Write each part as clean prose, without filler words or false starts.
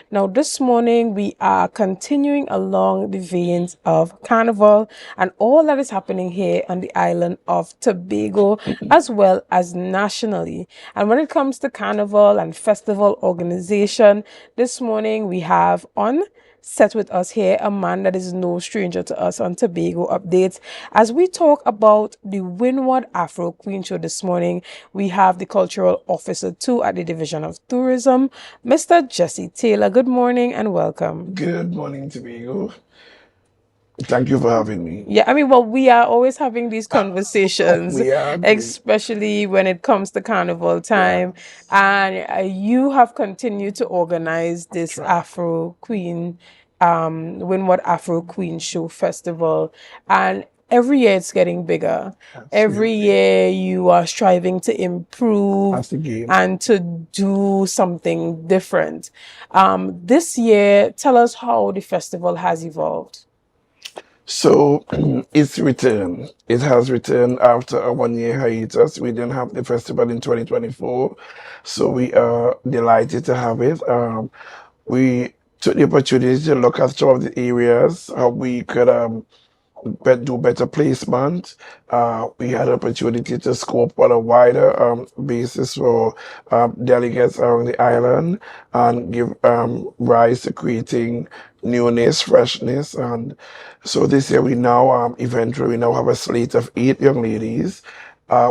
Now, this morning we are continuing along the veins of Carnival and all that is happening here on the island of Tobago, as well as nationally. And when it comes to Carnival and festival organization, this morning we have on set with us here a man that is no stranger to us on Tobago Updates. As we talk about the Windward Afro-Queen show this morning, we have the cultural officer too at the Division of Tourism, Mr. Jesse Taylor. Good morning and welcome. Good morning, Tobago. Thank you for having me. Yeah, well, we are always having these conversations, We are great. especially when it comes to carnival Yeah, time. And you have continued to organize that's this right. Afro Queen, Windward Afro Queen Show Festival. And every year it's getting bigger. Every Absolutely. year you are striving to improve That's the game. and to do something different. This year, tell us how the festival has evolved. So it's returned. It has returned after a 1 year hiatus. We didn't have the festival in 2024. So we are delighted to have it. We took the opportunity to look at some of the areas how we could do better placement. We had an opportunity to scope on a wider basis for delegates around the island and give rise to creating newness, freshness. And so this year we now, eventually, we now have a slate of 8 young ladies.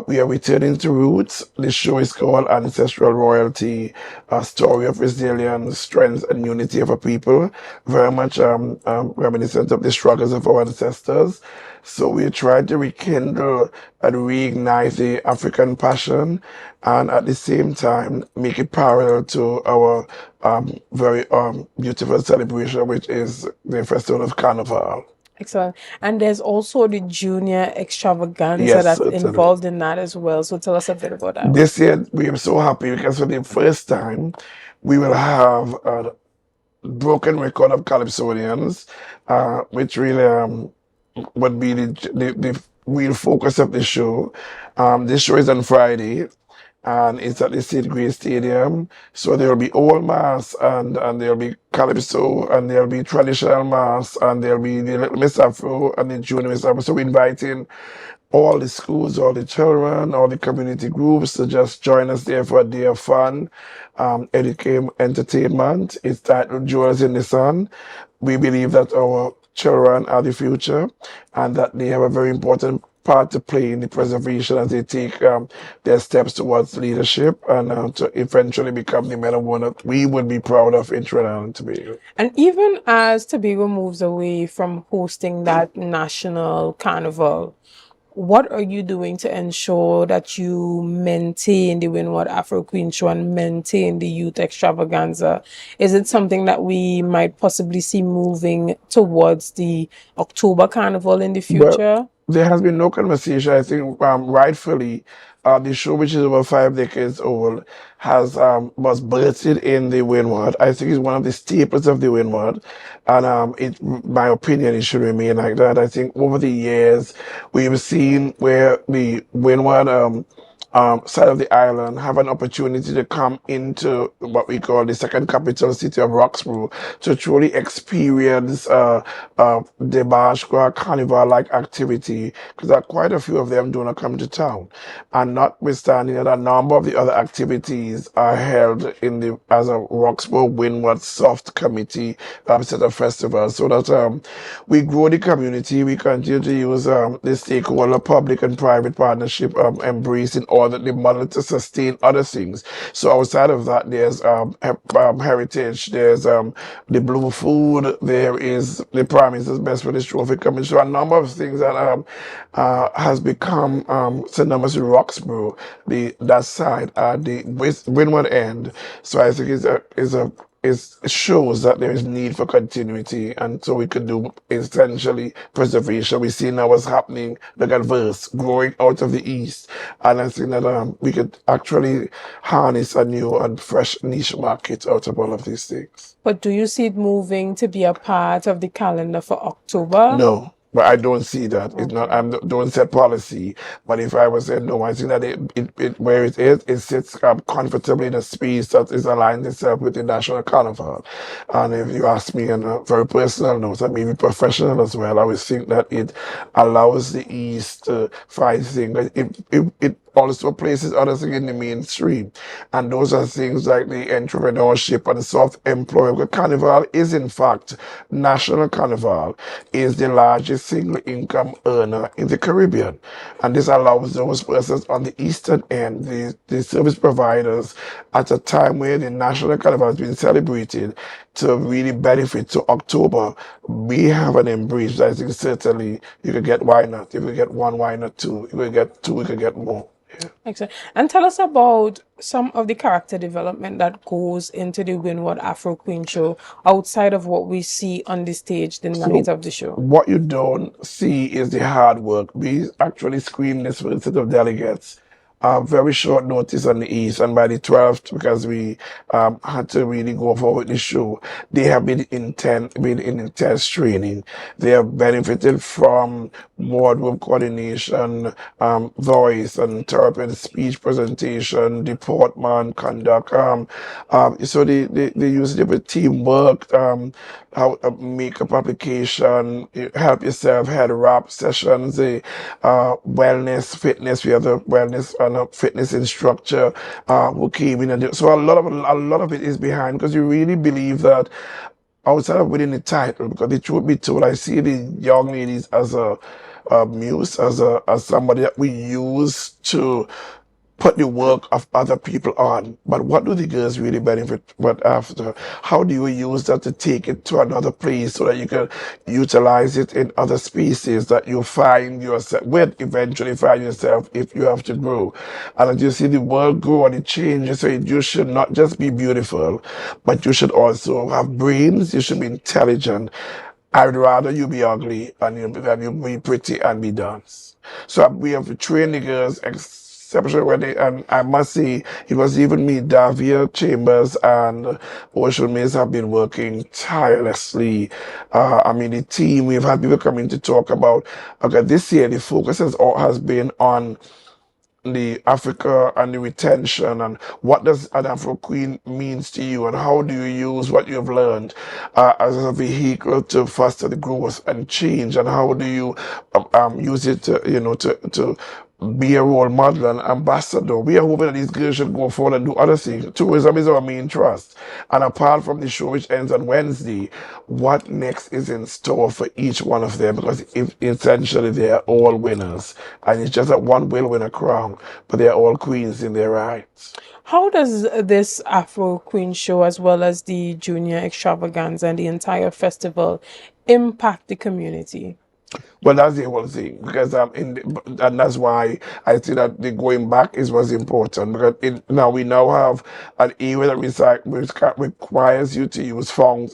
We are returning to roots. The show is called Ancestral Royalty, a story of resilience, strength, and unity of a people, very much reminiscent of the struggles of our ancestors. So we try to rekindle and reignite the African passion and at the same time make it parallel to our very beautiful celebration, which is the Festival of Carnival. Excellent. And there's also the junior extravaganza Yes, that's certainly. involved in that as well. So tell us a bit about that one. This year, we are so happy because for the first time, we will have a broken record of Calypsonians, which really would be the real focus of the show. This show is on Friday, and it's at the St. Grace Stadium. So there'll be old mass, and there'll be calypso, and there'll be traditional mass, and there'll be the Little Miss Afro and the Junior Miss Afro. So we're inviting all the schools, all the children, all the community groups to just join us there for a day of fun, educate, entertainment. It's titled Jewels in the Sun. We believe that our children are the future and that they have a very important part to play in the preservation as they take their steps towards leadership and to eventually become the men and women that we would be proud of in Trinidad and Tobago. And even as Tobago moves away from hosting that national carnival, what are you doing to ensure that you maintain the Windward Afro Queen show and maintain the youth extravaganza? Is it something that we might possibly see moving towards the October carnival in the But future? there has been no conversation. I think rightfully, the show, which is over 5 decades old, has was birthed in the Windward. I think it's one of the staples of the Windward, and my opinion, it should remain like that. I think over the years we've seen where the Windward side of the island have an opportunity to come into what we call the second capital city of Roxborough to truly experience the Bashkwa Carnival-like activity, because quite a few of them do not come to town. And notwithstanding that, a number of the other activities are held in the as a Roxborough Windward Soft Committee set of festivals, so that we grow the community. We continue to use the stakeholder public and private partnership embrace in order the model to sustain other things. So outside of that, there's heritage, there's the blue food, there is the Prime Minister's Best British Trophy Commission. So a number of things that has become synonymous with Roxborough, that side, the windward end. So I think it shows that there is need for continuity, and so we could do essentially preservation. We see now what's happening, look at verse growing out of the east, and I think that we could actually harness a new and fresh niche market out of all of these things. But do you see it moving to be a part of the calendar for October? No, But I don't see that. It's not. Okay. Don't set policy. But if I was saying no, I think that it where it sits comfortably in a space that is aligned itself with the national carnival. And if you ask me on a very personal note, and maybe professional as well, I would think that it allows the East to find things. It also places other things in the mainstream. And those are things like the entrepreneurship and the self-employment. Carnival is, in fact, National Carnival is the largest single income earner in the Caribbean. And this allows those persons on the eastern end, the service providers, at a time where the National Carnival has been celebrated, to really benefit. To October, we have an embrace. I think certainly you could get why not? If you get one, why not two? If you get two, we could get more. Yeah. Excellent. And tell us about some of the character development that goes into the Windward Afro-Queen show outside of what we see on the stage the night So of the show. what you don't see is the hard work. We actually screened this for a set of delegates. Very short notice on the East, and by the 12th, because we had to really go forward with the show, they have been in intense training. They have benefited from wardrobe coordination, voice and therapy, speech presentation, deportment, conduct. So they use it with teamwork, how makeup application, help yourself, head wrap sessions, wellness, fitness. We have the wellness and fitness instructor who came in and so a lot of it is behind, because you really believe that outside of winning the title, because the truth be told, I see the young ladies as a muse, as somebody that we use to put the work of other people on. But what do the girls really benefit but after? How do you use that to take it to another place so that you can utilize it in other spaces that you find yourself with, eventually find yourself if you have to grow? And as you see the world grow and it changes, so you should not just be beautiful, but you should also have brains, you should be intelligent. I'd rather you be ugly than you be pretty and be dance. So we have to train the girls exceptionally well. And I must say, it was even me, Davia Chambers and Ocean Mills have been working tirelessly. I mean, the team, we've had people coming to talk about, okay, this year the focus has been on the Africa and the retention, and what does an Afro Queen means to you, and how do you use what you've learned as a vehicle to foster the growth and change, and how do you use it to, to be a role model and ambassador. We are hoping that these girls should go forward and do other things. Tourism is our main trust. And apart from the show, which ends on Wednesday, what next is in store for each one of them? Because if essentially they are all winners. And it's just that one will win a crown, but they are all queens in their rights. How does this Afro Queen show, as well as the Junior Extravaganza and the entire festival, impact the community? Well, that's the whole thing, because and that's why I think that the going back was important, because now we now have an area that requires you to use found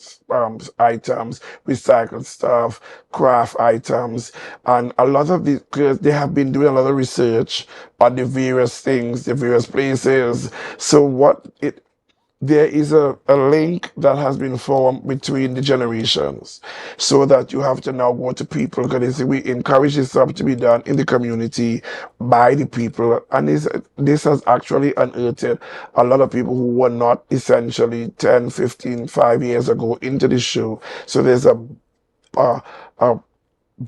items, recycled stuff, craft items, and a lot of these girls, they have been doing a lot of research on the various things, the various places. So there is a link that has been formed between the generations, so that you have to now go to people, because we encourage this stuff to be done in the community by the people. And this has actually unearthed a lot of people who were not essentially 10, 15, 5 years ago into the show. So there's a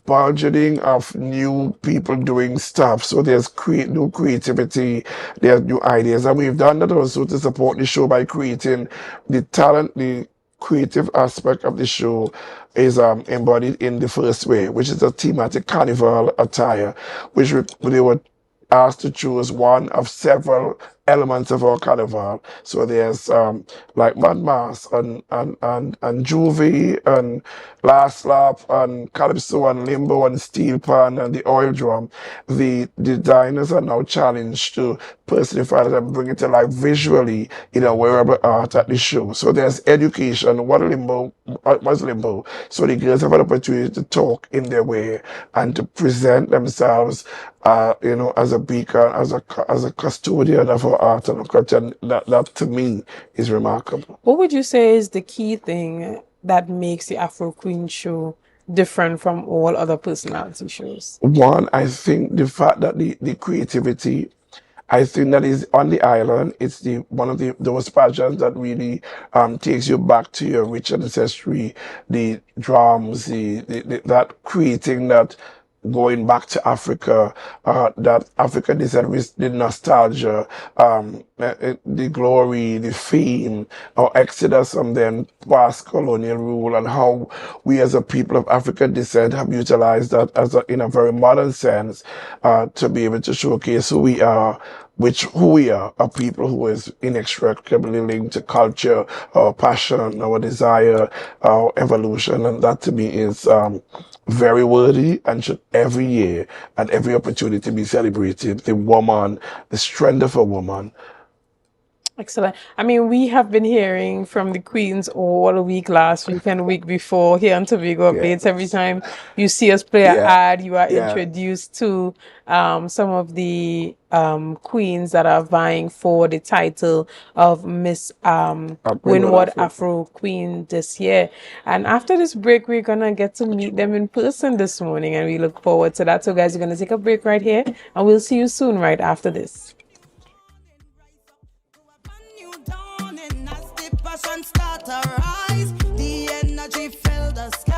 budgeting of new people doing stuff. So there's new creativity, there's new ideas. And we've done that also to support the show by creating the talent, the creative aspect of the show is embodied in the first way, which is a thematic carnival attire, which they were asked to choose one of several elements of our carnival. So there's like Mad Mass and Juvie and Last Lap and Calypso and Limbo and Steel Pan and the Oil Drum. The diners are now challenged to personify it and bring it to life visually in a wearable art at the show. So there's education. What was Limbo? So the girls have an opportunity to talk in their way and to present themselves as a beacon, as a custodian of our art and culture. And that to me is remarkable. What would you say is the key thing that makes the Afro Queen show different from all other personality shows? One, I think the fact that the creativity, I think that is on the island. It's the one of the those pageants that really takes you back to your rich ancestry, the drums, the that creating that going back to Africa, that Africa descent with the nostalgia, the glory, the fame, our exodus from then past colonial rule, and how we as a people of African descent have utilized that as in a very modern sense, to be able to showcase who we are, who we are, a people who is inextricably linked to culture, our passion, our desire, our evolution, and that to me is very worthy and should every year and every opportunity be celebrated. The woman, the strength of a woman. Excellent. I mean, we have been hearing from the queens all week, last week and week before here on Tobago Yeah, Updates. Every time you see us play an yeah, ad, you are yeah. introduced to some of the queens that are vying for the title of Miss Windward Windward Afro-Queen. Afro-Queen this year. And after this break, we're going to get to meet them in person this morning, and we look forward to that. So, guys, we're going to take a break right here, and we'll see you soon right after this. Start to rise, the energy fill the sky.